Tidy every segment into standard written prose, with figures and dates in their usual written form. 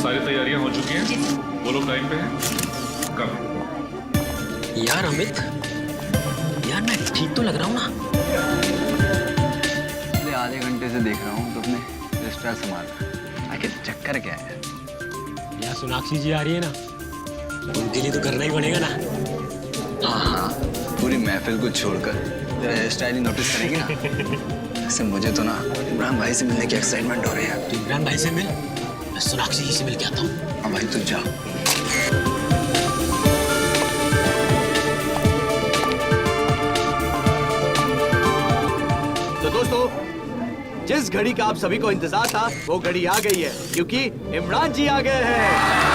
सारी तैयारियां हो चुकी हैं? जी। वो लोग टाइम पे हैं? कब? यार अमित, यार मैं ठीक तो लग रहा हूँ ना? पिछले आधे घंटे से देख रहा हूँ तो अपने रिश्ता संभाल रहा है। आखिर चक्कर क्या है? यार सोनाक्षी जी आ रही है ना, उनके लिए तो करना ही पड़ेगा ना। हाँ, पूरी महफिल को छोड़कर हेयर स्टाइल ही नोटिस करेगी ना। वैसे मुझे तो ना इमरान भाई से मिलने की एक्साइटमेंट हो रही है। तो इमरान भाई से मिल, मैं सोनाक्षी जी से मिल के आता हूँ। हाँ भाई, तू जा। तो दोस्तों, जिस घड़ी का आप सभी को इंतजार था वो घड़ी आ गई है, क्योंकि इमरान जी आ गए हैं।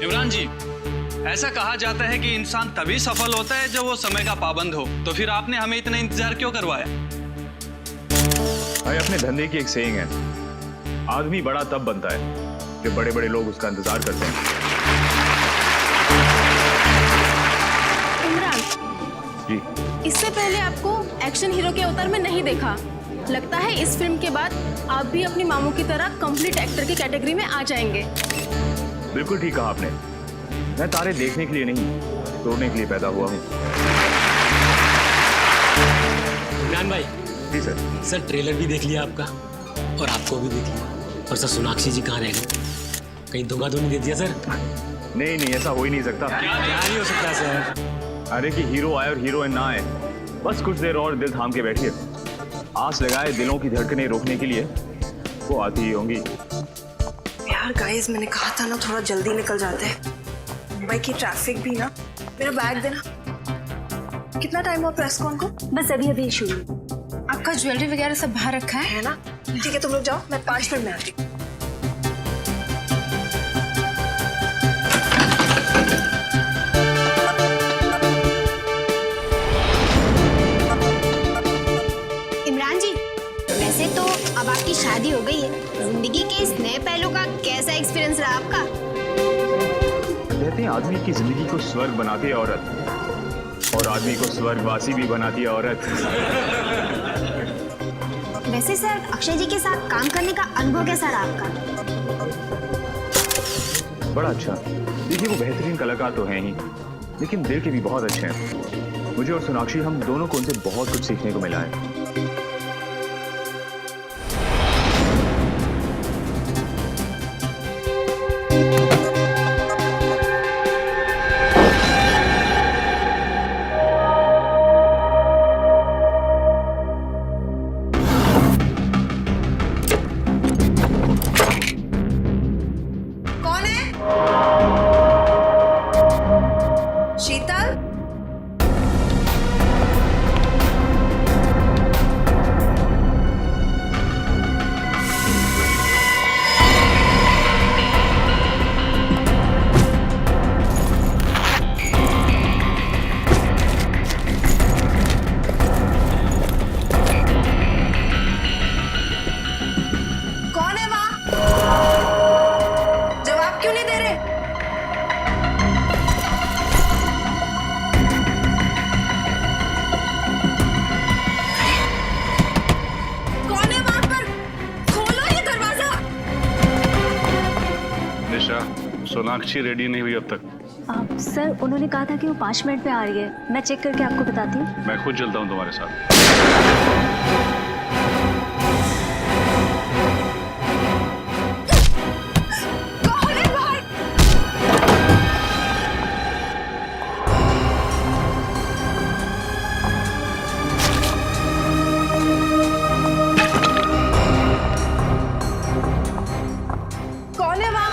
इमरान जी, ऐसा कहा जाता है कि इंसान तभी सफल होता है जब वो समय का पाबंद हो। तो फिर आपने हमें इतना इंतजार क्यों करवाया? भाई अपने धंधे की एक सेइंग है, आदमी बड़ा तब बनता है जब बड़े बड़े लोग उसका इंतजार करते हैं। इमरान जी। इससे पहले आपको एक्शन हीरो के अवतार में नहीं देखा। लगता है इस फिल्म के बाद आप भी अपनी मामू की तरह कंप्लीट एक्टर की कैटेगरी में आ जाएंगे। बिल्कुल ठीक कहा आपने। मैं तारे देखने के लिए नहीं, तोड़ने के लिए पैदा हुआ हूँ। इमरान भाई। जी सर। सर ट्रेलर भी देख लिया आपका और आपको भी देख लिया। और सर सोनाक्षी जी कहाँ रह गए? कहीं धोखा तो नहीं दे दिया सर? नहीं नहीं, ऐसा हो ही नहीं सकता। क्या नहीं हो सकता सर? अरे कि हीरो आए और हीरोइन ना आए, बस कुछ देर और दिल थाम के बैठिए। आस लगाए दिलों की धड़कनें रोकने के लिए वो आती ही होंगी। यार गाइस, मैंने कहा था ना थोड़ा जल्दी निकल जाते हैं। मुंबई की ट्रैफिक भी ना। मेरा बैग देना। कितना टाइम हुआ प्रेस कॉन को? बस अभी अभी शुरू। आपका ज्वेलरी वगैरह सब बाहर रखा है ना? ठीक है, तुम लोग जाओ, मैं 5 मिनट में आती हूँ। इमरान जी, वैसे तो अब आपकी शादी हो गई है, जिंदगी के इस नए पहलू का कैसा एक्सपीरियंस रहा आपका? कहते हैं आदमी की जिंदगी को स्वर्ग बनाती है औरत, और आदमी को स्वर्गवासी भी बनाती है औरत। वैसे सर, अक्षय जी के साथ काम करने का अनुभव कैसा रहा आपका? बड़ा अच्छा। देखिए वो बेहतरीन कलाकार तो हैं ही, लेकिन दिल के भी बहुत अच्छे हैं। मुझे और सोनाक्षी, हम दोनों को उनसे बहुत कुछ सीखने को मिला है। कौन है? शीतल? कौन है वहां? जवाब क्यों नहीं दे रहे? कौन है वहां पर? खोलो ये दरवाजा। निशा, सोनाक्षी रेडी नहीं हुई अब तक। सर उन्होंने कहा था कि वो 5 मिनट में आ रही है। मैं चेक करके आपको बताती हूँ। मैं खुद चलता हूँ तुम्हारे साथ। कौन है बाहर? कौन है वहां?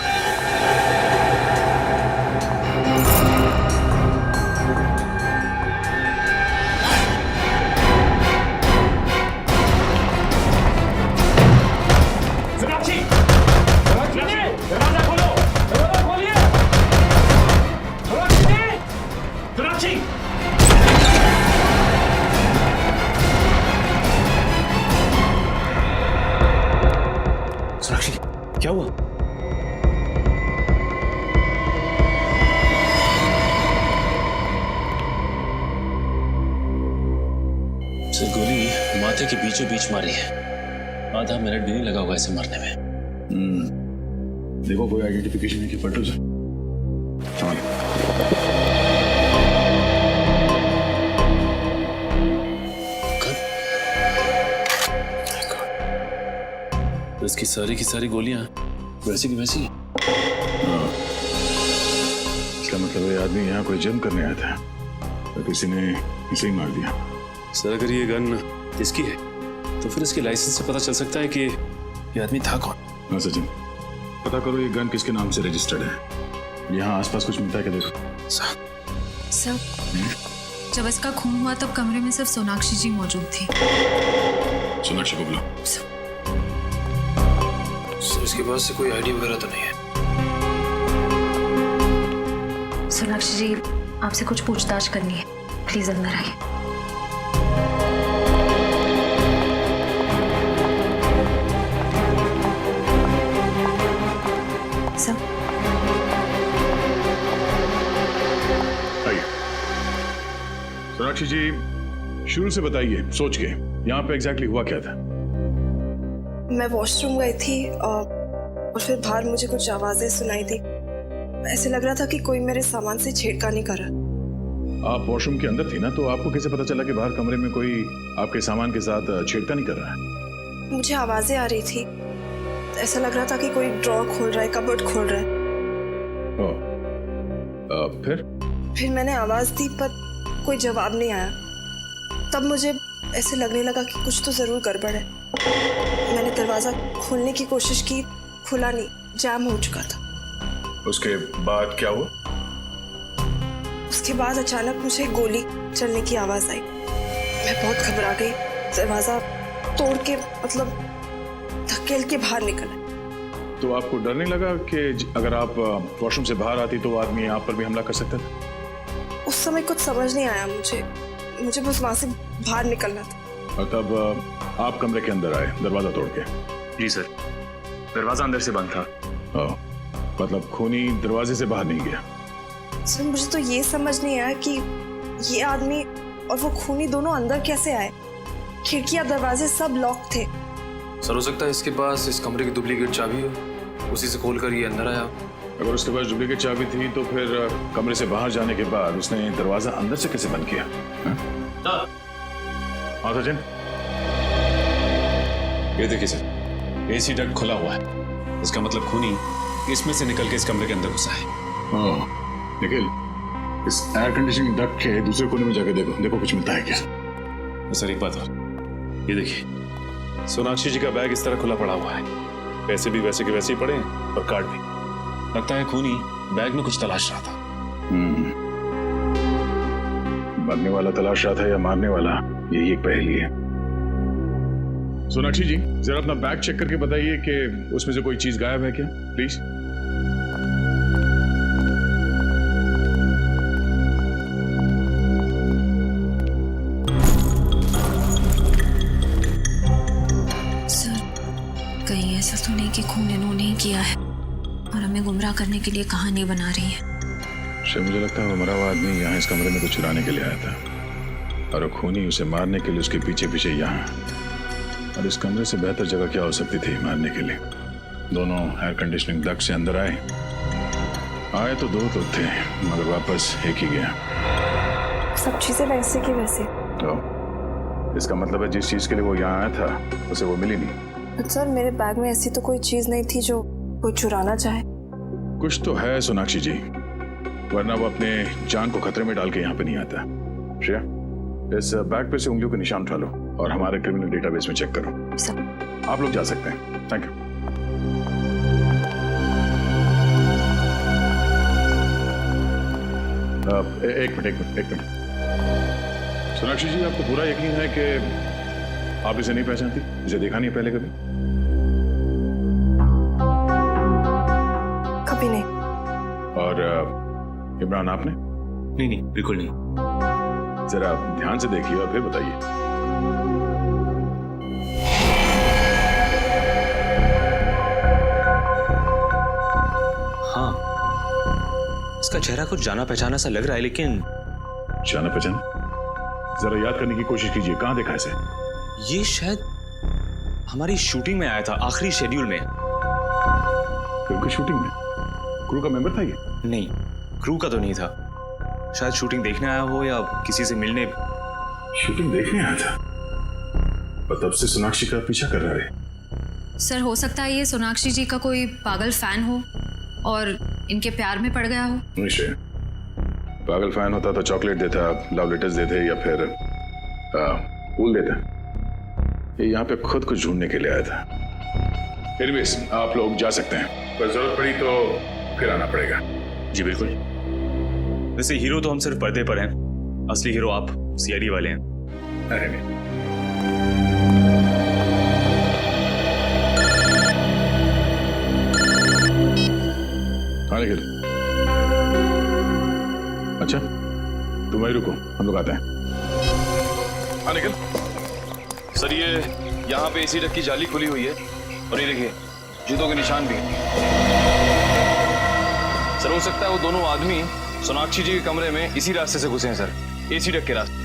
सोनाक्षी क्या हुआ? सर गोली माथे के बीचों बीच मारी है। आधा मिनट भी नहीं लगा होगा इसे मारने में। देखो कोई आइडेंटिफिकेशन है कि पलटू से? तो इसकी सारी की सारी गोलियां वैसी की वैसी। इसका मतलब ये आदमी यहाँ कोई जम करने आया था तो किसी ने इसे ही मार दिया। सर अगर ये गन इसकी है तो फिर इसके लाइसेंस से पता चल सकता है कि ये आदमी था कौन। हाँ सचिन, पता करो ये गन किसके नाम से रजिस्टर्ड है। यहाँ आसपास कुछ मिलता है क्या? देखो सर, जब इसका खून हुआ तब कमरे में सिर्फ सोनाक्षी जी मौजूद थी। सोनाक्षी को बुलाओ। सर इसके पास से कोई आईडी वगैरह तो नहीं है? सोनाक्षी जी, आपसे कुछ पूछताछ करनी है, प्लीज अंदर आइए। सर, आइए। सोनाक्षी जी, शुरू से बताइए सोच के यहाँ पे एग्जैक्टली हुआ क्या था? मैं वॉशरूम गई थी और फिर बाहर मुझे कुछ आवाजें सुनाई दी। ऐसे लग रहा था कि कोई मेरे सामान से छेड़खानी कर रहा। आप वॉशरूम के अंदर थी ना, तो आपको कैसे पता चला कि बाहर कमरे में कोई आपके सामान के साथ छेड़खानी कर रहा है? मुझे आवाजें आ रही थी। ऐसा लग रहा था कि कोई ड्रॉर खोल रहा है, कबर्ड खोल रहा है। फिर मैंने आवाज दी पर कोई जवाब नहीं आया। तब मुझे ऐसे लगने लगा कि कुछ तो जरूर गड़बड़ है। मैंने दरवाजा खोलने की कोशिश की, खुला नहीं, जाम हो चुका था। उसके बाद क्या हुआ? उसके बाद अचानक मुझे गोली चलने की आवाज आई। मैं बहुत घबरा गई। दरवाजा तोड़ के मतलब धकेल के बाहर निकला। तो आपको डर नहीं लगा कि अगर आप वॉशरूम से बाहर आती तो आदमी आप पर भी हमला कर सकता था? उस समय कुछ समझ नहीं आया मुझे बस वहां से बाहर निकलना था। और तब आप कमरे के अंदर आए दरवाजा तोड़ के? जी सर, दरवाजा अंदर से बंद था। मतलब खूनी दरवाजे से बाहर नहीं गया? सर, मुझे तो ये समझ नहीं आया कि ये आदमी और वो खूनी दोनों अंदर कैसे आए। खिड़कियां, दरवाजे सब लॉक थे। सर हो सकता है इसके पास इस कमरे की डुप्लीकेट चाबी हो, उसी से खोलकर ये अंदर आया। अगर उसके पास डुप्लीकेट चाबी थी तो फिर कमरे से बाहर जाने के बाद उसने दरवाजा अंदर से कैसे बंद किया? हाँ सचिन, ये देखिए सर, एसी डक्ट खुला हुआ है। इसका मतलब खूनी इसमें से निकल के इस कमरे के अंदर घुसा है। निखिल, इस एयर कंडीशनिंग डक्ट के दूसरे कोने में जाके देखो कुछ मिलता है क्या? सर एक बात और, ये देखिए सोनाक्षी जी का बैग इस तरह खुला पड़ा हुआ है। पैसे भी वैसे के वैसे ही पड़े हैं और कार्ड भी। लगता है खूनी बैग में कुछ तलाश रहा था। मरने वाला तलाश रहा था या मारने वाला, यही एक पहेली है। सोनाक्षी जी, जरा अपना बैग चेक करके बताइए कि उसमें से कोई चीज गायब है क्या, प्लीज। कहीं ऐसा तो नहीं कि खून इन्होंने ही किया है और हमें गुमराह करने के लिए कहानी बना रही है। शायद मुझे लगता है वो मरा हुआ आदमी यहाँ इस कमरे में कुछ चुराने के लिए आया था और खूनी उसे मारने के लिए उसके पीछे पीछे यहाँ। और इस कमरे से बेहतर जगह क्या हो सकती थी मारने के लिए? दोनों एयर कंडीशनिंग डक्ट से अंदर आए तो दो तो थे मगर वापस एक ही गया। सब चीजें वैसे की वैसे। तो इसका मतलब है जिस चीज के लिए वो यहाँ आया था उसे वो मिली नहीं। सर, मेरे बैग में ऐसी तो कोई चीज नहीं थी जो कोई चुराना चाहे। कुछ तो है सोनाक्षी जी, वरना वो अपने जान को खतरे में डाल के यहाँ पे नहीं आता। श्रेया, इस बैग पे से उंगलियों के निशान उठा लो और हमारे क्रिमिनल डेटाबेस में चेक करो। सब आप लोग जा सकते हैं। Thank you. एक मिनट। सोनाक्षी जी, आपको पूरा यकीन है कि आप इसे नहीं पहचानती? इसे देखा नहीं पहले कभी? कभी नहीं। और इमरान आपने? नहीं, बिल्कुल नहीं। जरा ध्यान से देखिए और फिर बताइए। इसका चेहरा कुछ जाना पहचाना सा लग रहा है, लेकिन जाना पहचाना? जरा याद करने की कोशिश कीजिए, कहाँ देखा इसे? ये शायद हमारी शूटिंग में आया था, आखिरी शेड्यूल में। फिल्म की शूटिंग में? क्रू का मेंबर था ये? नहीं, क्रू का तो नहीं था। शायद शूटिंग देखने आया हो या किसी से मिलने। शूटिंग देखने आया था और तब से सोनाक्षी का पीछा कर रहा है। सर हो सकता है ये सोनाक्षी जी का कोई पागल फैन हो और इनके प्यार में पड़ गया हो। निश्चय, पागल फैन होता तो चॉकलेट देता, लव लेटर्स देते या फिर फूल देता। ये यहाँ पे खुद को ढूंढने के लिए आया था। एनीवेज, आप लोग जा सकते हैं, पर जरूरत पड़ी तो फिर आना पड़ेगा। जी बिल्कुल। वैसे हीरो तो हम सिर्फ पर्दे पर हैं, असली हीरो आप सीआईडी वाले हैं। अरे नहीं, हाँ निखिल। अच्छा, तुम वहीं रुको, हम लोग आते हैं। हाँ निखिल। सर ये यहाँ पे एसी डक की जाली खुली हुई है और ये देखिए जूतों के निशान भी। सर हो सकता है वो दोनों आदमी सोनाक्षी जी के कमरे में इसी रास्ते से घुसे हैं सर, एसी डक के रास्ते।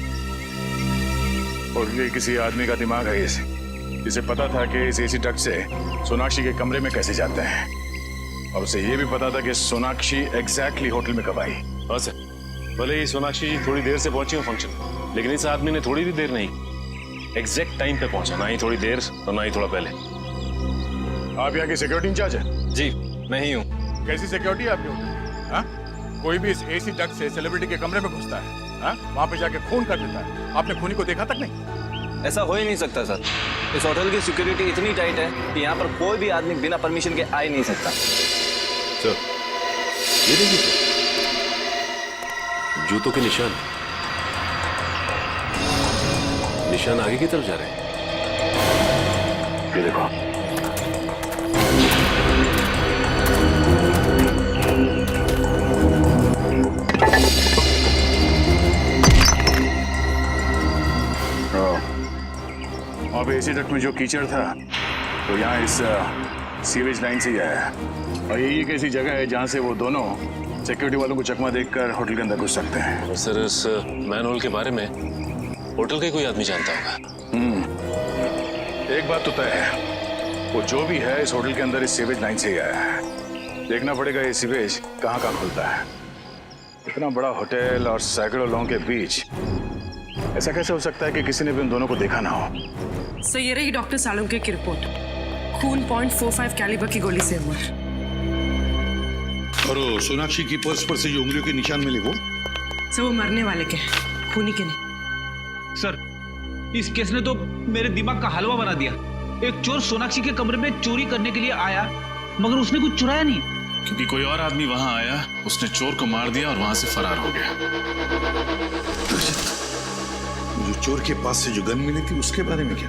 और ये किसी आदमी का दिमाग है इसे, जिसे पता था कि इस एसी डक से सोनाक्षी के कमरे में कैसे जाते हैं, और उसे ये भी पता था कि सोनाक्षी एग्जैक्टली होटल में कब आई। हाँ सर, भले ही सोनाक्षी जी थोड़ी देर से पहुंची हो फंक्शन, लेकिन इस आदमी ने थोड़ी भी देर नहीं, एग्जैक्ट टाइम पे पहुंचा, ना ही थोड़ी देर और ना ही थोड़ा पहले। आप यहाँ की सिक्योरिटी इंचार्ज है? जी मैं ही हूँ। कैसी सिक्योरिटी है आपके होटल? हाँ? कोई भी इस एसी डक से सेलिब्रिटी के कमरे में घुसता है, हाँ? वहाँ पे जाके खून कर देता है। आपने खूनी को देखा तक नहीं? ऐसा हो ही नहीं सकता सर, इस होटल की सिक्योरिटी इतनी टाइट है कि यहाँ पर कोई भी आदमी बिना परमिशन के आ ही नहीं सकता। सर ये देखिए सर, जूतों के निशान आगे की तरफ जा रहे हैं। ये देखो, अब एसी डक्ट में जो कीचड़ था तो यहाँ इस सीवेज लाइन से ही आया है, और यही एक ऐसी जगह है जहाँ से वो दोनों सिक्योरिटी वालों को चकमा देखकर होटल के अंदर घुस सकते हैं। और सर इस मैन होल के बारे में होटल के कोई आदमी जानता होगा। एक बात तो तय है, वो जो भी है इस होटल के अंदर इस सीवेज लाइन से ही आया है। देखना पड़ेगा ये सीवेज कहाँ कहाँ खुलता है। इतना बड़ा होटल और सैकड़ों लोगों के बीच ऐसा कैसे हो सकता है कि किसी ने भी उन दोनों को देखा ना हो? सर ये रही डॉक्टर सालुंके की रिपोर्ट, खून .45 कैलिबर की गोली से हुआ। और सोनाक्षी की पर्स पर से जो उंगलियों के निशान मिले वो? सर वो मरने वाले के, खूनी के नहीं। सर इस केस ने तो मेरे दिमाग का हलवा बना दिया। एक चोर सोनाक्षी के कमरे में चोरी करने के लिए आया, मगर उसने कुछ चुराया नहीं, क्योंकि कोई और आदमी वहां आया, उसने चोर को मार दिया और वहां से फरार हो गया। जो चोर के पास से जो गन मिली थी उसके बारे में क्या?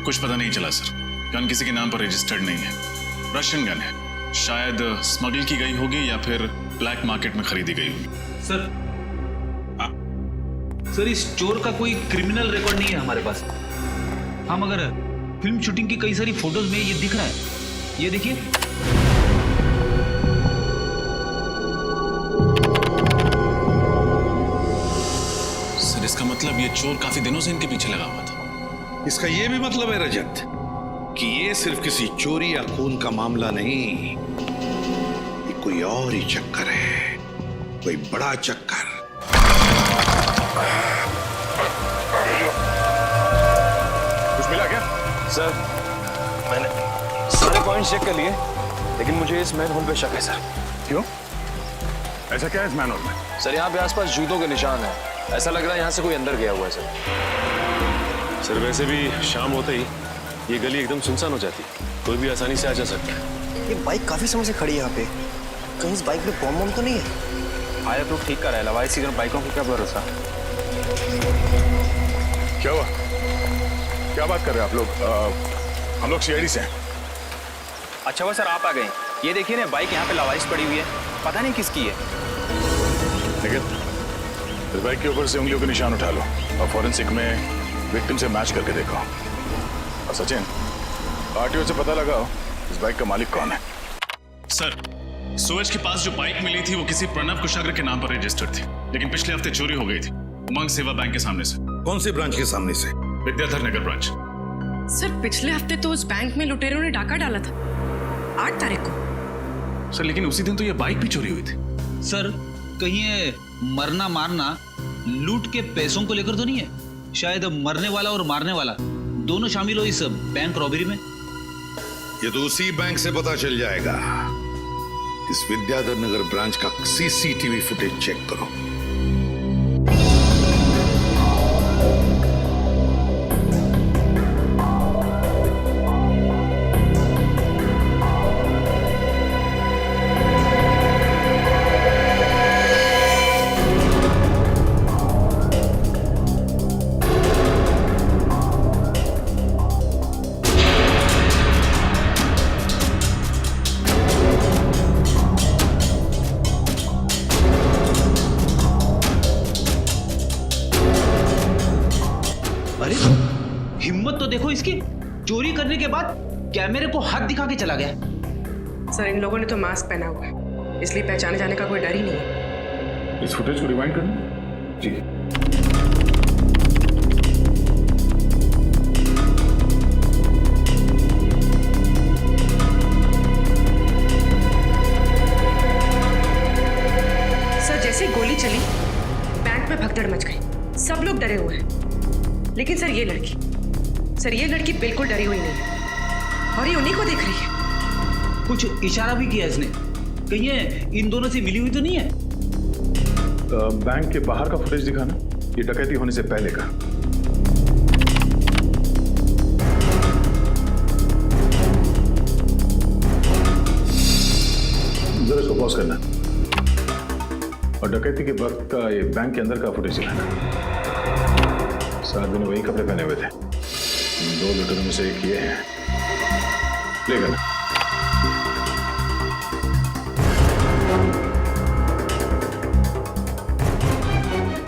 कुछ पता नहीं चला सर, गन किसी के नाम पर रजिस्टर्ड नहीं है, रशियन गन है, शायद स्मगल की गई होगी या फिर ब्लैक मार्केट में खरीदी गई होगी। सर इस चोर का कोई क्रिमिनल रिकॉर्ड नहीं है हमारे पास। हाँ मगर फिल्म शूटिंग की कई सारी फोटोज में ये दिख रहा है, ये देखिए। सर इसका मतलब ये चोर काफी दिनों से इनके पीछे लगा हुआ था। इसका ये भी मतलब है रजत कि ये सिर्फ किसी चोरी या खून का मामला नहीं, ये कोई और ही चक्कर है, कोई बड़ा चक्कर। कुछ मिला क्या? सर मैंने सारे पॉइंट्स चेक कर लिए, लेकिन मुझे इस मैन होल पे शक है सर। क्यों? ऐसा क्या है इस मैन होल में? सर यहाँ पे आसपास जूतों के निशान है, ऐसा लग रहा है यहाँ से कोई अंदर गया हुआ है सर। सर वैसे भी शाम होते ही ये गली एकदम सुनसान हो जाती, कोई भी आसानी से आ जा सकता है। ये बाइक काफी समय से खड़ी है यहाँ पे, कहीं इस बाइक में बम बम तो नहीं है? आया तो ठीक कर रहा है, सीजन बाइकों को क्या भरोसा। क्या हुआ? क्या बात कर रहे हैं आप लोग? हम लोग सीआईडी से हैं। अच्छा हुआ सर आप आ गए। ये देखिए ना बाइक यहाँ पे लावारिस पड़ी हुई है, पता नहीं किसकी है। लेकिन इस बाइक के ऊपर से उंगलियों के निशान उठा लो और फॉरेंसिक में विक्टिम से मैच करके देखो। और सचिन, आरटीओ से पता लगाओ इस बाइक का मालिक कौन है। सर सूरज के पास जो बाइक मिली थी वो किसी प्रणव कुशाग्र के नाम पर रजिस्टर्ड थी, लेकिन पिछले हफ्ते चोरी हो गई थी उमंग सेवा बैंक के सामने से। कौन से ब्रांच के सामने से? विद्याधर नगर ब्रांच। सर पिछले हफ्ते तो उस बैंक में लुटेरों ने डाका डाला था 8 तारीख को। सर लेकिन उसी दिन तो ये बाइक भी चोरी हुई थी। सर कहीं ये मरना मारना लूट के पैसों को लेकर तो नहीं है? शायद मरने वाला और मारने वाला दोनों शामिल हो इस बैंक रॉबरी में। ये तो उसी बैंक से पता चल जाएगा। इस विद्याधर नगर ब्रांच का सीसीटीवी फुटेज चेक करो। अरे हिम्मत तो देखो इसकी, चोरी करने के बाद कैमरे को हाथ दिखा के चला गया। सर इन लोगों ने तो मास्क पहना हुआ है, इसलिए पहचाने जाने का कोई डर ही नहीं है। इस फुटेज को रिवाइंड करना जी। सर जैसे गोली चली बैंक में भगदड़ मच गई, सब लोग डरे हुए हैं। लेकिन सर ये लड़की बिल्कुल डरी हुई नहीं है और ये उन्हीं को देख रही है। कुछ इशारा भी किया इसने, कहीं ये इन दोनों से मिली हुई तो नहीं है? बैंक के बाहर का फुटेज दिखाना, ये डकैती होने से पहले का। जरा इसको पॉज करना और डकैती के वक्त का ये बैंक के अंदर का फुटेज दिखाना। साथ में वही कपड़े पहने हुए थे, 2 लुटेरों में से एक ये है। प्ले करना।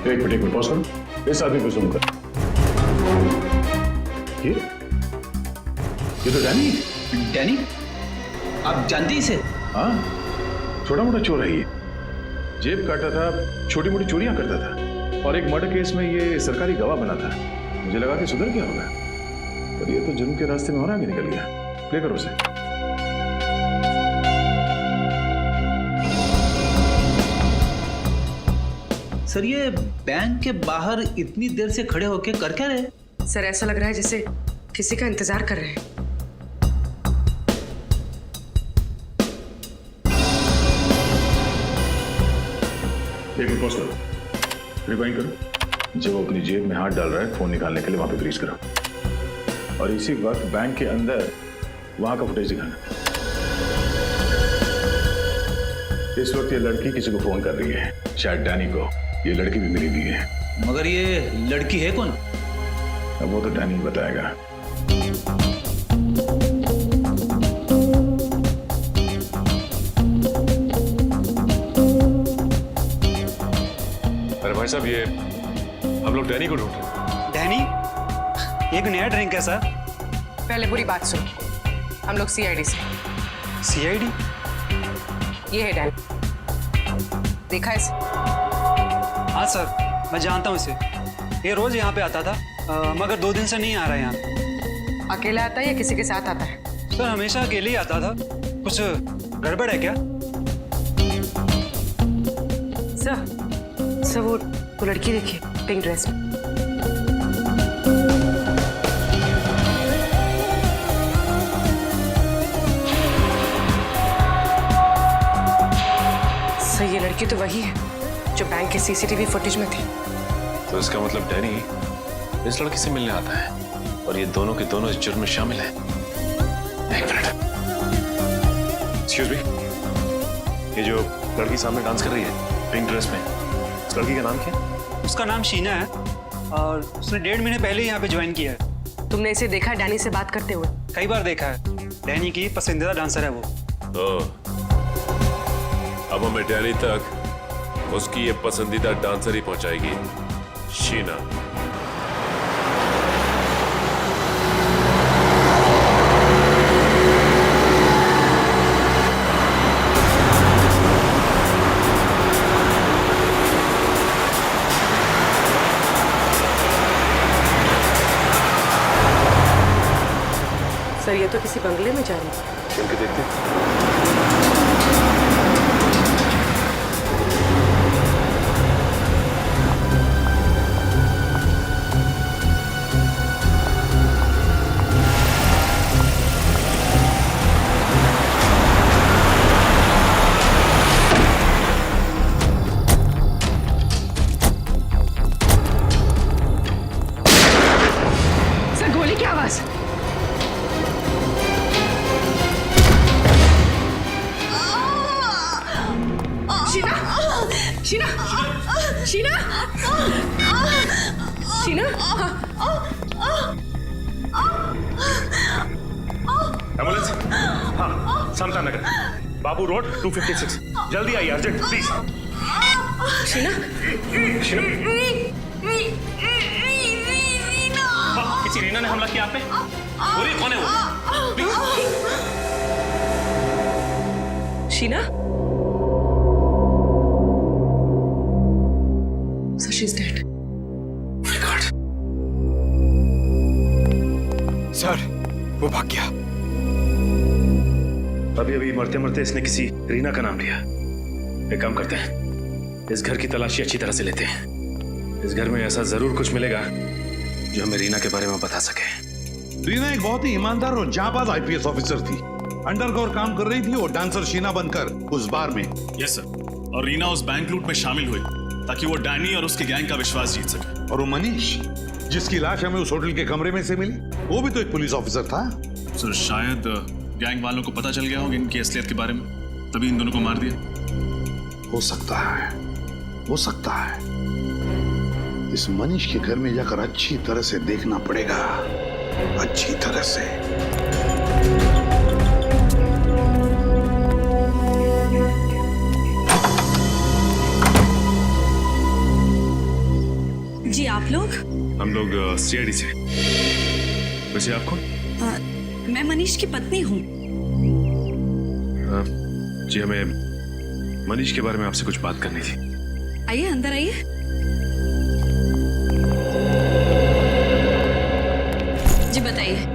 एक मिनट पॉज करो, इस आदमी को जूम कर। ये तो डैनी है। डैनी? आप जानते इसे? हाँ, छोटा मोटा चोर है ये। जेब काटता था, छोटी मोटी चोरियां करता था और एक मर्डर केस में ये सरकारी गवाह बना था। मुझे लगा कि सुधर गया होगा, पर ये तो जुर्म के रास्ते में और आगे निकल गया। प्ले करो उसे। सर ये बैंक के बाहर इतनी देर से खड़े होके कर क्या रहे? सर ऐसा लग रहा है जैसे किसी का इंतजार कर रहे हैं। एक मिनट पॉज करो, रिवाइंड करो। जब वो अपनी जेब में हाथ डाल रहा है फोन निकालने के लिए, वहां पे फ्रीज करो और इसी वक्त बैंक के अंदर वहां का फुटेज दिखाना। इस वक्त ये लड़की किसी को फोन कर रही है, शायद डैनी को। ये लड़की भी मिली हुई है। मगर ये लड़की है कौन? अब वो तो डैनी ही बताएगा। अरे भाई साहब, ये हम लोग डैनी को ढूंढ रहे हैं। डैनी? ये एक नया ड्रिंक है सर। पहले पूरी बात सुनो, हम लोग सीआईडी से। सीआईडी? ये है डैनी, देखा इसे? हाँ सर, मैं जानता हूँ इसे। ये रोज यहाँ पे आता था, मगर 2 दिन से नहीं आ रहा है यहाँ। अकेला आता है या किसी के साथ आता है? सर हमेशा अकेले ही आता था। कुछ गड़बड़ है क्या? सर वो लड़की देखिए पिंक ड्रेस में। सर ये लड़की तो वही है जो बैंक के सीसीटीवी फुटेज में थी। तो इसका मतलब डैनी इस लड़की से मिलने आता है और ये दोनों के दोनों इस जुर्म में शामिल हैं। एक मिनट, एक्सक्यूज मी, ये जो लड़की सामने डांस कर रही है पिंक ड्रेस में, उस लड़की का नाम क्या है? उसका नाम शीना है और उसने 1.5 महीने पहले यहाँ पे ज्वाइन किया है। तुमने इसे देखा डैनी से बात करते हुए? कई बार देखा है। डैनी की पसंदीदा डांसर है वो। अब हमें डैनी तक उसकी ये पसंदीदा डांसर ही पहुंचाएगी, शीना। तो किसी बंगले में जा रही थी। चल के देखते हैं। सर गोली की आवाज। शीना, शीना, शीना, शीना। एम्बुलेंस। हाँ, समता नगर, बाबू रोड 256। जल्दी आइए, अर्जेंट प्लीज। शीना, हाँ, किसी रीना ने हमला किया आप पे? बोलिए कौन है वो? Please. Sheena. So she's dead. My God. Sir वो भाग गया। अभी अभी मरते मरते इसने किसी रीना का नाम लिया। एक काम करते हैं, इस घर की तलाशी अच्छी तरह से लेते हैं। इस घर में ऐसा जरूर कुछ मिलेगा जो हमें रीना के बारे में बता सके। रीना एक बहुत ही ईमानदार और जांबाज आईपीएस ऑफिसर थी। अंडरकवर काम कर रही थी और डांसर शीना बनकर उस बार में। Yes sir. और रीना उस बैंक लूट में शामिल हुई ताकि वो डैनी और उसके गैंग का विश्वास जीत सके। और वो मनीष जिसकी लाश हमें उस होटल के कमरे में से मिली, वो भी तो एक पुलिस ऑफिसर था। सर शायद गैंग वालों को पता चल गया होगा इनकी असलियत के बारे में, तभी इन दोनों को मार दिया। हो सकता है, हो सकता है। इस मनीष के घर में जाकर अच्छी तरह से देखना पड़ेगा, अच्छी तरह से। जी आप लोग? हम लोग सीआईडी से। वैसे आप कौन? मैं मनीष की पत्नी हूँ। जी हमें मनीष के बारे में आपसे कुछ बात करनी थी। आइए अंदर आइए। जी बताइए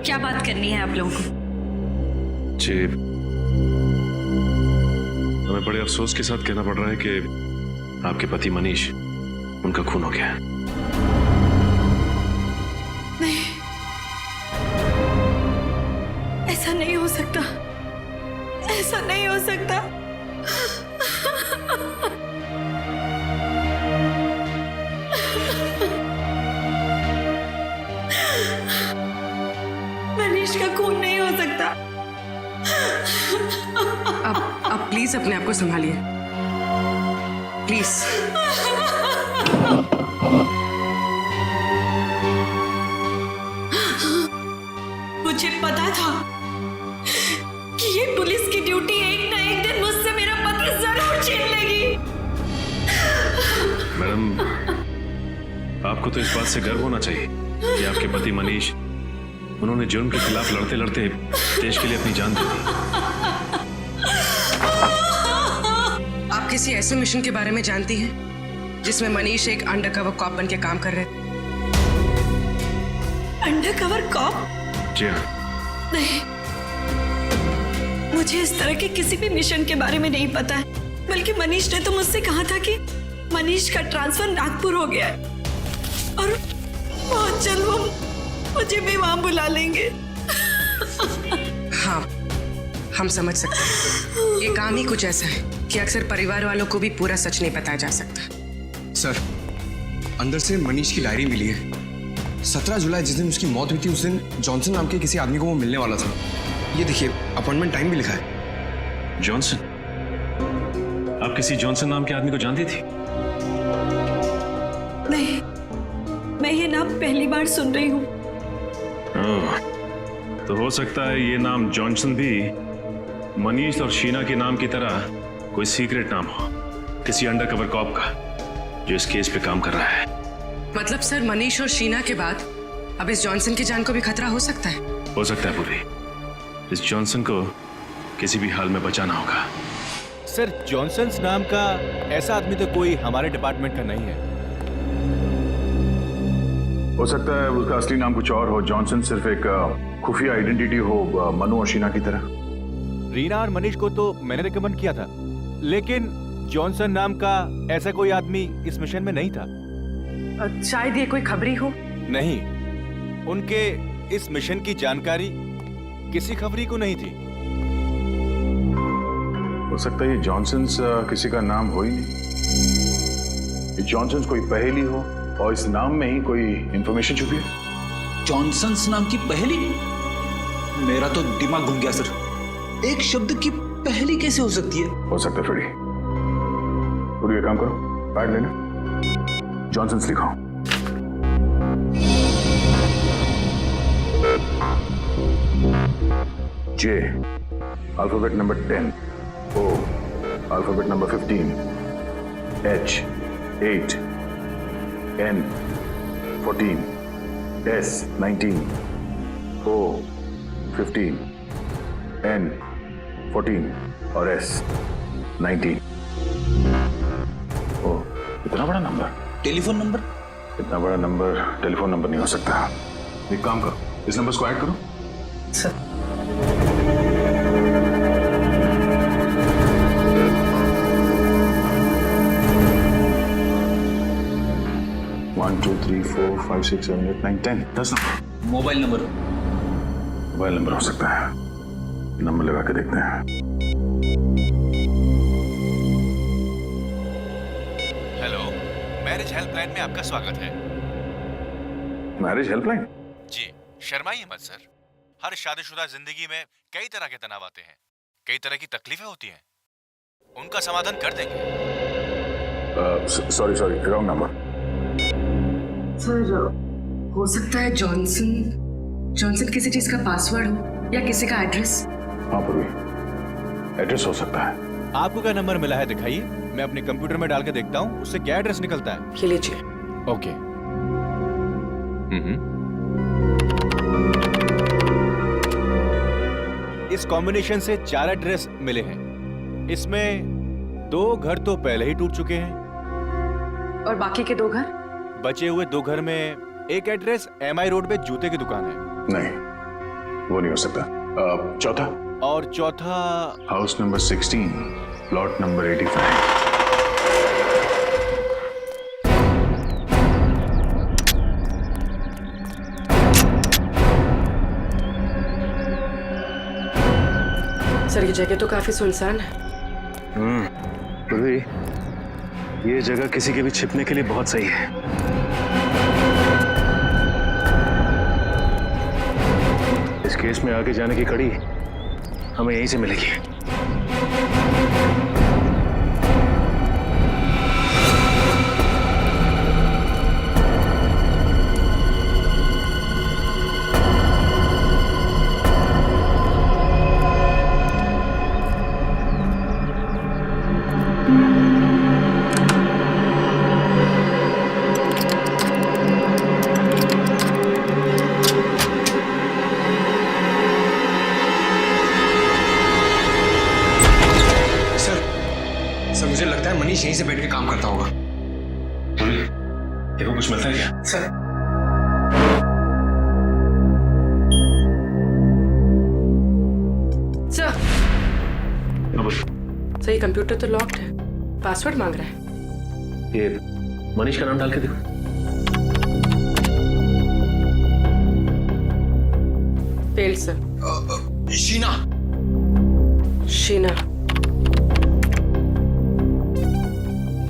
क्या बात करनी है आप लोगों को? जी हमें बड़े अफसोस के साथ कहना पड़ रहा है कि आपके पति मनीष, उनका खून हो गया। नहीं, ऐसा नहीं हो सकता, ऐसा नहीं हो सकता। मनीष का खून नहीं हो सकता। अब प्लीज अपने आप को संभालिए, प्लीज। मुझे पता था कि ये पुलिस की ड्यूटी एक ना एक दिन मुझसे मेरा पति जरूर छीन लेगी। मैडम, आपको तो इस बात से गर्व होना चाहिए कि आपके पति मनीष, उन्होंने जुर्म के खिलाफ लड़ते लड़ते देश के लिए अपनी जान दे दी। आप किसी ऐसे मिशन के बारे में जानती हैं जिसमें मनीष एक अंडरकवर कॉप बन के काम कर रहे थे? Undercover corp? जी हाँ। नहीं, मुझे इस तरह के किसी भी मिशन के बारे में नहीं पता है। बल्कि मनीष ने तो मुझसे कहा था कि मनीष का ट्रांसफर नागपुर हो गया है और बहुत जल्द वो मुझे भी वहां बुला लेंगे। हाँ, हम समझ सकते हैं। ये काम ही कुछ ऐसा है कि अक्सर परिवार वालों को भी पूरा सच नहीं बताया जा सकता। सर अंदर से मनीष की डायरी मिली है। 17 जुलाई जिस दिन उसकी मौत हुई थी, उस दिन जॉनसन नाम के किसी आदमी को वो मिलने वाला था। ये देखिए अपॉइंटमेंट टाइम भी लिखा है। जॉनसन? आप किसी जॉनसन नाम के आदमी को जानती थी? नहीं, मैं ये नाम पहली बार सुन रही हूँ। तो हो सकता है ये नाम जॉनसन भी मनीष और शीना के नाम की तरह कोई सीक्रेट नाम हो, किसी अंडरकवर कॉप का जो इस केस पे काम कर रहा है। मतलब सर मनीष और शीना के बाद अब इस जॉनसन की जान को भी खतरा हो सकता है? हो सकता है पूरी। इस जॉनसन को किसी भी हाल में बचाना होगा। सर जॉनसन नाम का ऐसा आदमी तो कोई हमारे डिपार्टमेंट का नहीं है। हो सकता है उसका असली नाम कुछ और हो। जॉनसन सिर्फ एक खुफिया आइडेंटिटी हो, मनु और शीना की तरह। रीना और मनीष को तो मैंने रिकमेंड किया था, लेकिन जॉनसन नाम का ऐसा कोई आदमी इस मिशन में नहीं था। शायद ये कोई खबरी हो। नहीं, उनके इस मिशन की जानकारी किसी खबरी को नहीं थी। हो सकता है ये जॉनसन्स किसी का नाम हो ही नहीं। ये जॉनसन्स कोई पहेली हो और इस नाम में ही कोई इंफॉर्मेशन छुपी है। जॉनसन्स नाम की पहेली? मेरा तो दिमाग घूम गया सर। एक शब्द की पहेली कैसे हो सकती है? हो सकता है फ्रेडी। फ्रेडी एक काम करो, पैड लेना, जॉनसन्स लिखो। J, alphabet number 10. O, alphabet number 15. H, 8. N, 14. S, 19. O, 15. N, 14. और S, 19. ओ, इतना बड़ा नंबर? Telephone number? इतना बड़ा नंबर टेलीफोन नंबर नहीं हो सकता। एक काम करो, इस नंबर को ऐड करो। Sir 1 2 3 4 5 6 7 8 9 10 10 number. Mobile number? Mobile number हो सकता है। नंबर लगा के देखते हैं। हेलो, मैरिज हेल्पलाइन में आपका स्वागत है। Marriage helpline? जी, शर्माइए मत सर। हर शादीशुदा जिंदगी में कई तरह के तनाव आते हैं, कई तरह की तकलीफें होती हैं, उनका समाधान कर देंगे। Sorry, wrong number. सर, हो सकता है जॉनसन किसी चीज का पासवर्ड हो या किसी का एड्रेस। हाँ पूर्वी, एड्रेस हो सकता है। आपको क्या नंबर मिला है दिखाइए, मैं अपने कंप्यूटर में डाल के देखता हूँ उससे क्या एड्रेस निकलता है। ये लीजिए। ओके। इस कॉम्बिनेशन से 4 एड्रेस मिले हैं। इसमें 2 घर तो पहले ही टूट चुके हैं और बाकी के 2 घर? बचे हुए 2 घर में एक एड्रेस MI रोड पे जूते की दुकान है। नहीं, वो नहीं हो सकता। चौथा? और चौथा house number 16, plot number 85। Sir, ये जगह तो काफी सुनसान है। पूर्वी, ये जगह किसी के भी छिपने के लिए बहुत सही है। इस केस में आगे जाने की कड़ी हमें यहीं से मिलेगी। मुझे लगता है मनीष यहीं से बैठ के काम करता होगा। देखो कुछ मिलता है क्या? सर, सही, कंप्यूटर तो लॉक्ड है, पासवर्ड मांग रहा है। ये मनीष का नाम डाल के देखो। Failed sir. शीना।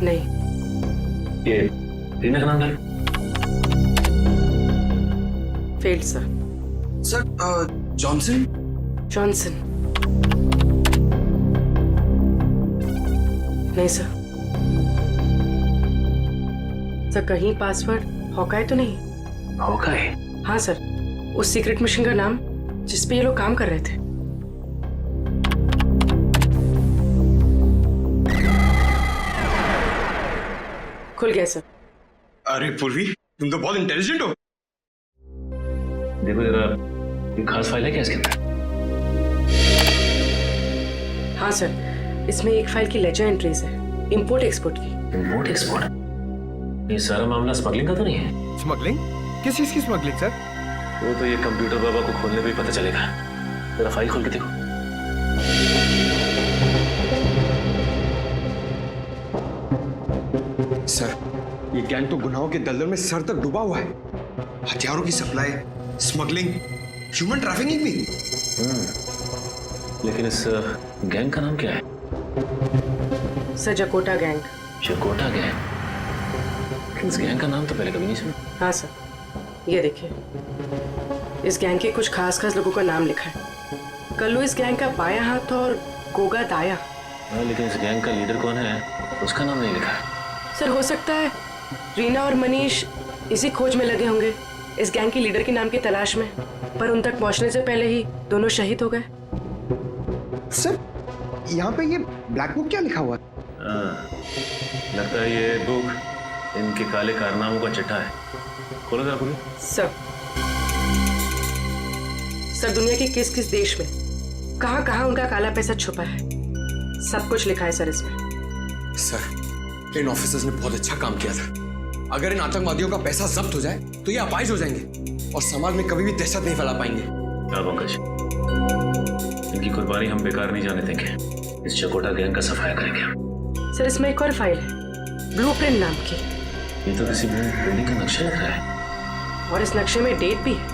नहीं। ये रीना का नाम डाल। Failed sir. Sir, Johnson. नहीं सर। सर, कहीं पासवर्ड हॉकाई तो नहीं? हॉकाई? हाँ सर, उस सीक्रेट मिशन का नाम जिस पे ये लोग काम कर रहे थे। खुल गया सर। अरे पूर्वी, तुम तो बहुत इंटेलिजेंट हो। देखो जरा, ये खास फाइल है क्या इसके अंदर? हाँ सर, इसमें एक फाइल की लेजर एंट्रीज है, इंपोर्ट एक्सपोर्ट की। Import export? ये सारा मामला स्मगलिंग का तो नहीं है? स्मगलिंग? किस चीज की स्मगलिंग सर? वो तो ये कंप्यूटर बाबा को खोलने पे ही पता चलेगा। जरा फाइल खोल के देखो। सर, ये गैंग तो गुनाहों के दलदल में सर तक डूबा हुआ है। हथियारों की सप्लाई, स्मगलिंग, ह्यूमन ट्रैफिकिंग भी। लेकिन इस गैंग का नाम क्या है? Sir Jakota gang. Jakota gang? इस गैंग का नाम तो पहले कभी नहीं सुना। हाँ सर, ये देखिए, इस गैंग के कुछ खास लोगों का नाम लिखा है। कल्लू इस गैंग का बायां हाथ और गोगा दाया। हाँ, लेकिन इस गैंग का लीडर कौन है उसका नाम नहीं लिखा है। सर हो सकता है रीना और मनीष इसी खोज में लगे होंगे, इस गैंग के लीडर के नाम की तलाश में, पर उन तक पहुंचने से पहले ही दोनों शहीद हो गए। सर, यहाँ पे ये ब्लैक बुक क्या लिखा हुआ है? लगता है ये बुक इनके काले कारनामों का चिट्ठा है। खोलो जरा खोलो। सर दुनिया के किस किस देश में कहाँ कहाँ उनका काला पैसा छुपा है, सब कुछ लिखा है सर इसमें। सर, इन ऑफिसर्स ने बहुत अच्छा काम किया था। अगर इन आतंकवादियों का पैसा जब्त हो जाए तो ये अपाहिज हो जाएंगे और समाज में कभी भी दहशत नहीं फैला पाएंगे। पंकज, इनकी कुर्बानी हम बेकार नहीं जाने देंगे। इस जकोटा गैंग का सफाया करेंगे। सर इसमें एक और फाइल है, ब्लूप्रिंट नाम की। ये तो किसी बिल्डिंग का नक्शा लग रहा है। और इस नक्शे में डेट भी है,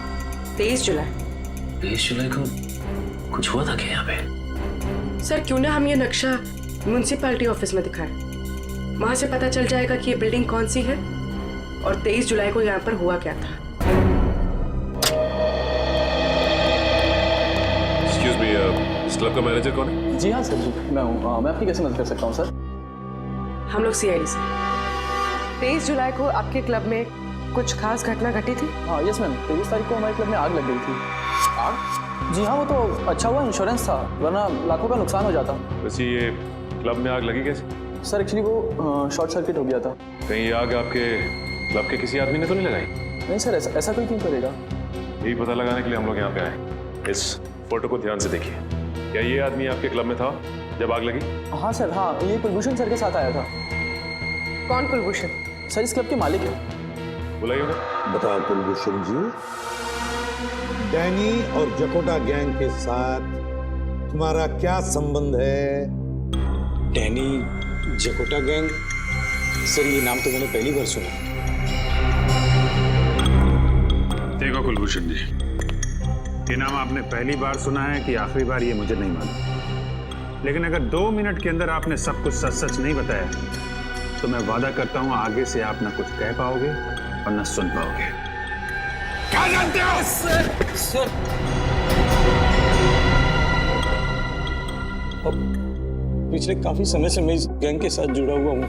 23 जुलाई। 23 जुलाई को कुछ हुआ था क्या यहाँ पे? सर क्यों ना हम ये नक्शा म्युनिसिपैलिटी ऑफिस में दिखाएं, वहां से पता चल जाएगा कि ये बिल्डिंग कौन सी है और 23 जुलाई को यहाँ पर हुआ क्या था। Excuse me, इस क्लब का मैनेजर कौन है? जी हाँ सर जी, मैं हूँ। मैं आपकी कैसे मदद कर सकता हूँ सर? हम लोग CID से। 23 जुलाई को आपके क्लब में कुछ खास घटना घटी थी? हाँ यस मैम, 23 तारीख को हमारे क्लब में आग लग गई थी। आग? जी हाँ, वो तो अच्छा हुआ इंश्योरेंस था, वरना लाखों का नुकसान हो जाता। वैसे ये क्लब में आग लगी कैसे? सर एक्चुअली वो शॉर्ट सर्किट हो गया था। कहीं ये आग आपके क्लब के किसी आदमी ने तो नहीं लगाई? नहीं सर, ऐसा कोई क्यों करेगा? यही पता लगाने के लिए हम लोग यहाँ पे आए। इस फोटो को ध्यान से देखिए। क्या ये आदमी आपके क्लब में था जब आग लगी? हाँ सर, हाँ, ये कुलभूषण सर के साथ आया था। कौन कुलभूषण? सर इस क्लब के मालिक है। बुलाइए। बताओ कुलभूषण जी, डैनी और जकोटा गैंग के साथ तुम्हारा क्या संबंध है? Danny, जकोटा gang? सर ये नाम तो मैंने पहली बार सुना। देखो कुलभूषण जी, ये नाम आपने पहली बार सुना है कि आखिरी बार, ये मुझे नहीं मालूम। लेकिन अगर 2 मिनट के अंदर आपने सब कुछ सच सच नहीं बताया तो मैं वादा करता हूं आगे से आप ना कुछ कह पाओगे और ना सुन पाओगे। क्या जानते हो? सर पिछले काफी समय से मैं इस गैंग के साथ जुड़ा हुआ हूँ।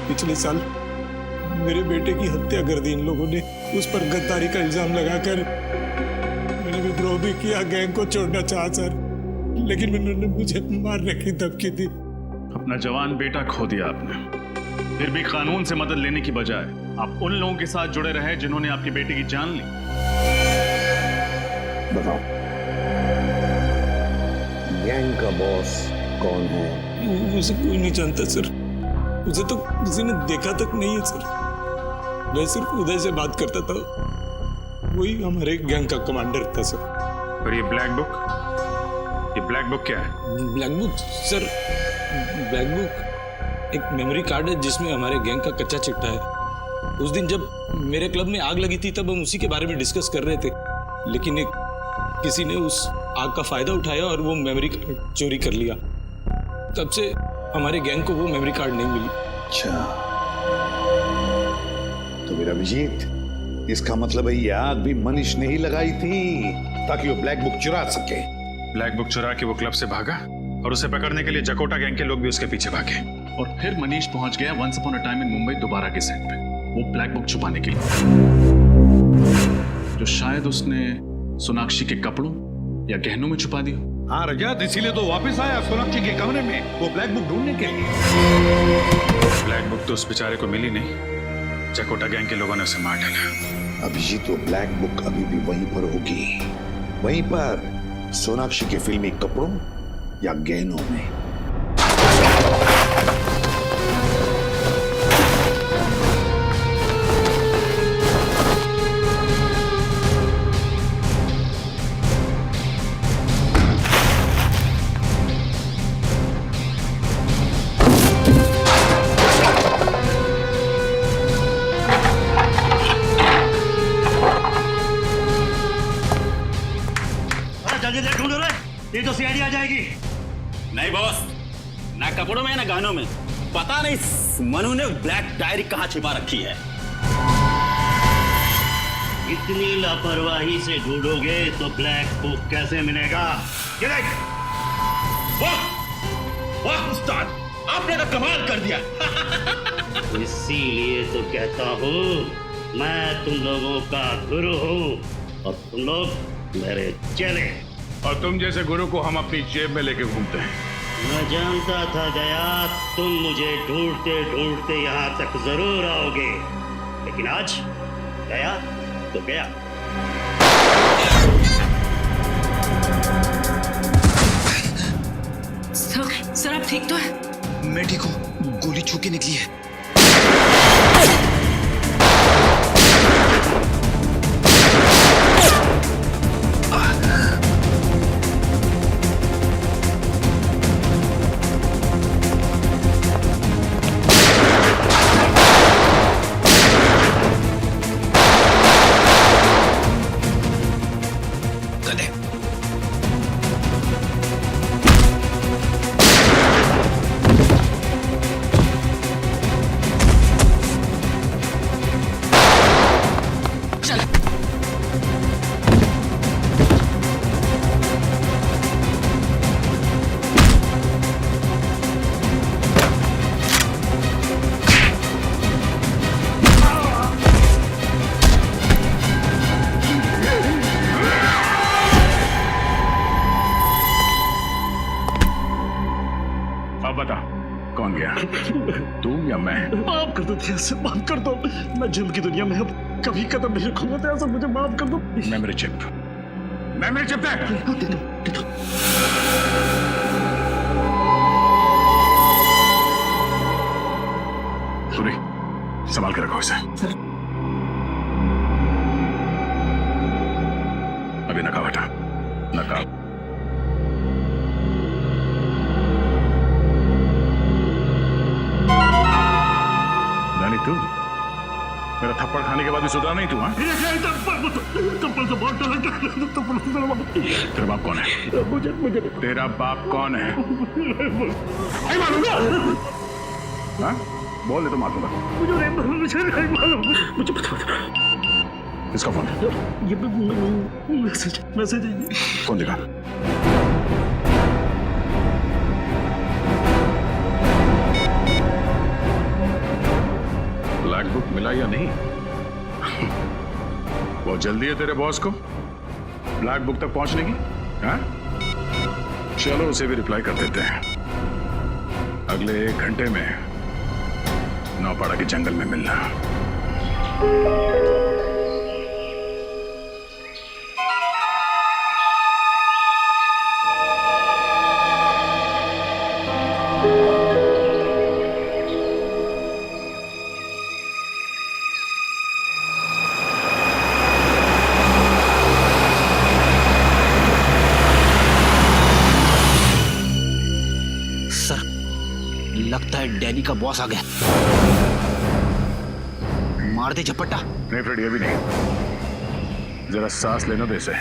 पिछले साल मेरे बेटे की हत्या कर दी इन लोगों ने। उस पर गद्दारी का इल्जाम लगाकर मैंने विद्रोह भी किया, गैंग को छोड़ना चाहा सर, लेकिन उन्होंने मुझे मारने की धमकी दी। अपना जवान बेटा खो दिया आपने, फिर भी कानून से मदद लेने की बजाय आप उन लोगों के साथ जुड़े रहे जिन्होंने आपकी बेटी की जान ली। बताओ, गैंग का बॉस कौन है? उसे कोई नहीं जानता सर, उसे तो किसी ने देखा तक नहीं है सर। मैं सिर्फ उदय से बात करता था, वही हमारे गैंग का कमांडर था सर। और ये ब्लैक बुक क्या है? Black book sir, black book एक मेमोरी कार्ड है जिसमें हमारे गैंग का कच्चा चिट्ठा है। उस दिन जब मेरे क्लब में आग लगी थी तब हम उसी के बारे में डिस्कस कर रहे थे, लेकिन किसी ने उस आग का फायदा उठाया और वो मेमोरी कार्ड चोरी कर लिया। तब से हमारे गैंग को वो मेमोरी कार्ड नहीं मिली। अच्छा, तो मेरा अभिजीत, इसका मतलब है ये आग भी मनीष ने ही लगाई थी ताकि वो ब्लैक बुक चुरा सके। ब्लैक बुक चुरा के वो क्लब से भागा और उसे पकड़ने के लिए जकोटा गैंग के लोग भी उसके पीछे भागे और फिर मनीष पहुंच गया once upon a time in Mumbai दोबारा के सेट पे, वो ब्लैक बुक छुपाने के लिए, जो शायद उसने सोनाक्षी के कपड़ों या गहनों में छुपा दिया। हाँ रजत, इसीलिए तो वापस आया सोनाक्षी के कमरे में वो ब्लैक बुक ढूंढने के लिए। ब्लैक बुक तो उस बेचारे को मिली नहीं, जकोटा गैंग के लोगों ने उसे मार डाला। अभिजीत, वो ब्लैक बुक अभी भी वहीं पर होगी, वहीं पर सोनाक्षी के फिल्मी कपड़ों या गहनों में। नहीं बॉस, ना कपड़ों में ना गानों में। पता नहीं मनु ने ब्लैक डायरी कहाँ छिपा रखी है। इतनी लापरवाही से ढूंढोगे तो ब्लैक बुक कैसे मिलेगा? वाह उस्ताद, आपने तो कमाल कर दिया। इसीलिए तो कहता हूँ मैं तुम लोगों का गुरु हूँ और तुम लोग मेरे चेले। और तुम जैसे गुरु को हम अपनी जेब में लेके घूमते हैं। मैं जानता था दया तुम मुझे ढूंढते ढूंढते यहाँ तक जरूर आओगे, लेकिन आज गया तो गया। सर आप ठीक तो है? मैं ठीक हूँ, गोली छू के निकली है। अब बता कौन गया, तुम या मैं? माफ कर दो दया सर, माफ कर दो। मैं जुल्म की दुनिया में अब कभी कदम नहीं रखूंगा दया सर, मुझे माफ कर दो। मेमोरी चिप, मेमोरी चिप दे। सूरी, संभाल के रखो इसे। अभी नकाब हटा, नकाब। रानी तू मेरा थप्पड़ खाने के बाद भी सुधरा नहीं तू? हाँ, तेरा बाप कौन है? मुझे तेरा बाप कौन है? नहीं मालूंगा। हाँ, बोल दे तो मार दूंगा। मुझे नहीं मालूम। मुझे बता। किसका फोन है? ये मैसेज है। फोन दिखा। ब्लैक बुक मिला या नहीं? बहुत जल्दी है तेरे बॉस को ब्लैक बुक तक पहुंचने की। हाँ, चलो उसे भी रिप्लाई कर देते हैं। अगले 1 घंटे में नौपाड़ा के जंगल में मिलना। लगता है डैनी का बॉस आ गया। मार दे झपट्टा। नहीं फ्रेड, ये भी नहीं, जरा सांस लेने दे इसे।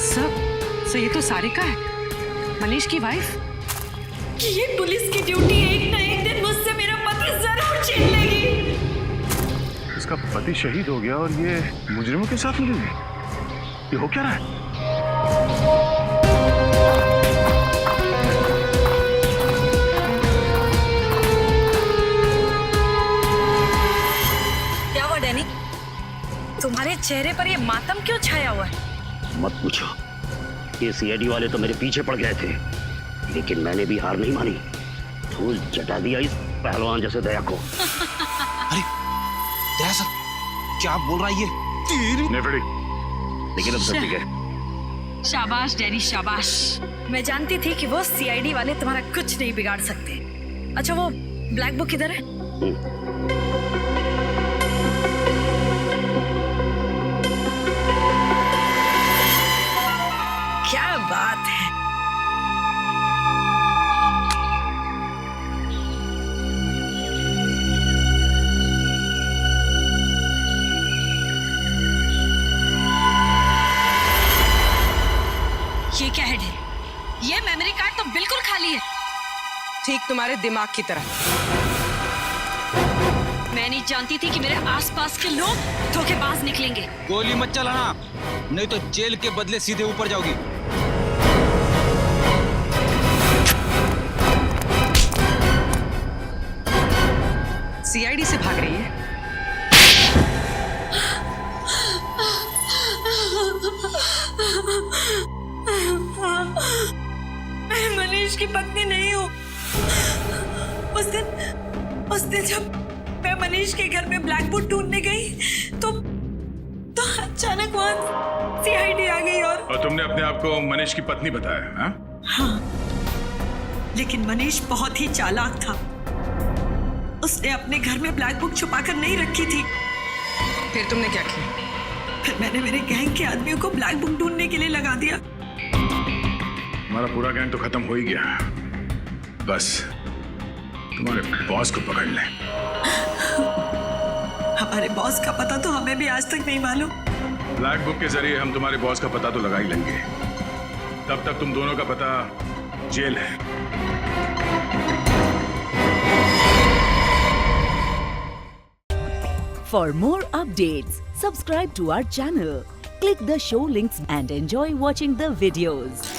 सर ये तो सारिका है, मनीष की वाइफ। ये पुलिस की ड्यूटी एक ना एक दिन मुझसे मेरा पति जरूर छीन लेगी। इसका पति शहीद हो गया और ये मुजरिमों के साथ मिलेगी। ये हो क्या रहा है? क्या हुआ डैनी, तुम्हारे चेहरे पर ये मातम क्यों छाया हुआ है? मत पूछो, ये सीआईडी वाले तो मेरे पीछे पड़ गए थे, लेकिन मैंने भी हार नहीं मानी। धूल चटा दिया इस पहलवान जैसे दया को। अरे दया सर, क्या आप बोल रहा है ये? नहीं फ्रेडी, लेकिन अब सब ठीक है। शाबाश डैनी शाबाश। मैं जानती थी कि वो सीआईडी वाले तुम्हारा कुछ नहीं बिगाड़ सकते। अच्छा वो ब्लैक बुक किधर है? क्या बात है। ठीक तुम्हारे दिमाग की तरह। मैं नहीं जानती थी कि मेरे आसपास के लोग धोखेबाज निकलेंगे। गोली मत चलाना, नहीं तो जेल के बदले सीधे ऊपर जाओगी। सीआईडी से भाग रही है। मैं मनीष की पत्नी नहीं हूँ। उस दिन जब मैं मनीष के घर में ब्लैक बुक ढूंढने गई तो अचानक वहाँ सीआईडी आ गई और तुमने अपने आप को मनीष की पत्नी बताया? हाँ? हाँ, लेकिन मनीष बहुत ही चालाक था। उसने अपने घर में ब्लैक बुक छुपाकर नहीं रखी थी। फिर तुमने क्या किया? फिर मैंने मेरे गैंग के आदमियों को ब्लैक बुक ढूंढने के लिए लगा दिया। हमारा पूरा गैंग तो खत्म हो ही गया, बस तुम्हारे बॉस को पकड़ ले। हमारे बॉस का पता तो हमें भी आज तक नहीं मालूम। ब्लैक बुक के जरिए हम तुम्हारे बॉस का पता तो लगा ही लेंगे। तब तक तुम दोनों का पता जेल है। For more updates, subscribe to our channel, click the show links and enjoy watching the videos.